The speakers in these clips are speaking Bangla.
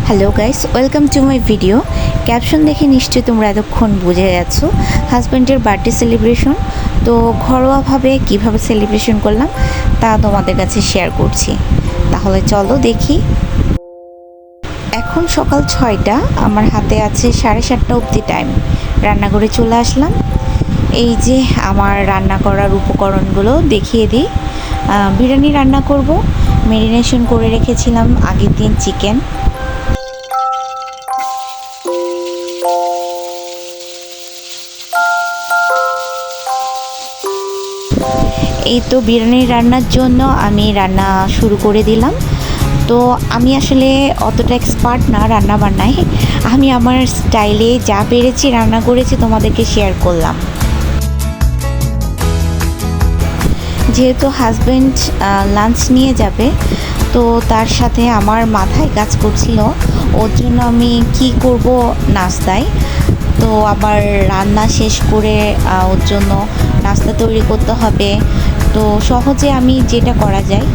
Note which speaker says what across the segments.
Speaker 1: Hello guys, welcome to my video. Caption দেখে নিশ্চয়ই তোমরা এতক্ষণ বুঝে গেছো হাজব্যান্ডের বার্থডে সেলিব্রেশন। তো ঘরোয়াভাবে কিভাবে সেলিব্রেশন করলাম তা তোমাদের কাছে শেয়ার করছি। তাহলে চলো দেখি। এখন সকাল 6টা, আমার হাতে আছে 7:30 অবধি টাইম। রান্নাঘরে চলে আসলাম। এই যে আমার রান্না করার উপকরণগুলো দেখিয়ে দিই। বিরিয়ানি রান্না করব। ম্যারিনেশন করে রেখেছিলাম আগের দিন চিকেন। এই তো বিরিয়ানি রান্নার জন্য আমি রান্না শুরু করে দিলাম। তো আমি আসলে অতটা এক্সপার্ট না রান্না বান্নায়, আমি আমার স্টাইলে যা পেরেছি রান্না করেছি তোমাদেরকে শেয়ার করলাম। যেহেতু হাজব্যান্ড লাঞ্চ নিয়ে যাবে, তো তার সাথে আমার মাথায় কাজ করছিল ওর জন্য আমি কি করব নাস্তায়। তো আবার রান্না শেষ করে ওর জন্য নাস্তা তৈরি করতে হবে। তো সহজে আমি যেটা করা যায়,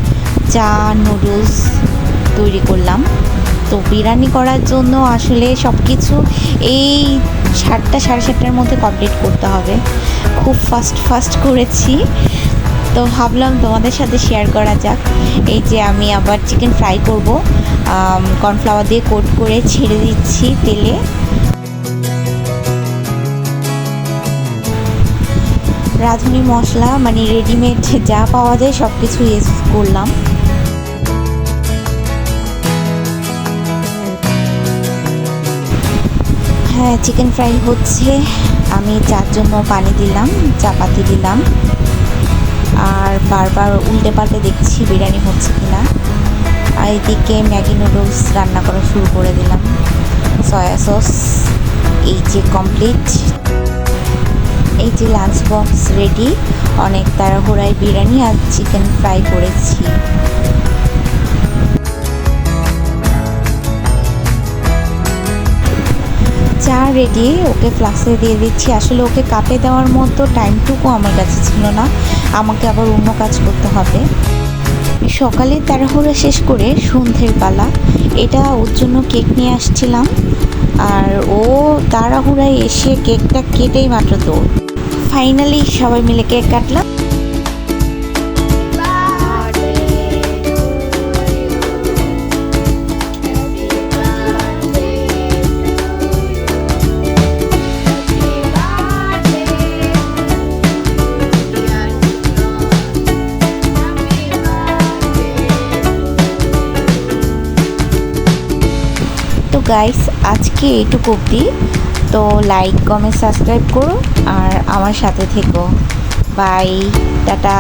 Speaker 1: চা নুডলস তৈরি করলাম। তো বিরিয়ানি করার জন্য আসলে সব কিছু এই 7টা 7:30টার মধ্যে কমপ্লিট করতে হবে। খুব ফাস্ট করেছি। তো ভাবলাম তোমাদের সাথে শেয়ার করা যাক। এই যে আমি আবার চিকেন ফ্রাই করব, কর্নফ্লাওয়ার দিয়ে কোট করে ছেড়ে দিচ্ছি তেলে। রাঁধুনি মশলা মানে রেডিমেড যা পাওয়া যায় সব কিছু ইউজ করলাম। হ্যাঁ, চিকেন ফ্রাই হচ্ছে। আমি চার জন্য পানি দিলাম, চাপাতি দিলাম, আর বারবার উল্টে পাল্টে দেখছি বিরিয়ানি হচ্ছে কিনা। আর এদিকে ম্যাগি নুডলস রান্না করা শুরু করে দিলাম। সয়া সস এই যে কমপ্লিট। এই যে লাঞ্চ বক্স রেডি। অনেক তাড়াহুড়ায় বিরিয়ানি আর চিকেন ফ্রাই করেছি। চা রেডি, ওকে ফ্লাক্সে দিয়ে দিচ্ছি। আসলে ওকে কাপে দেওয়ার মতো টাইমটুকু আমার কাছে ছিল না, আমাকে আবার অন্য কাজ করতে হবে। সকালে তাড়াহুড়া শেষ করে সন্ধ্যের পালা। এটা ওর জন্য কেক নিয়ে আসছিলাম, আর ও তাড়াহুড়ায় এসে কেকটা কেটেই মাত্র দৌড়। ফাইনালি সবাই মিলে কেক কাটলাম। তো গাইস, আজকে এইটুকু অবধি। তো লাইক কমেন্ট সাবস্ক্রাইব করো আর আমার সাথে থেকো। Bye, tata.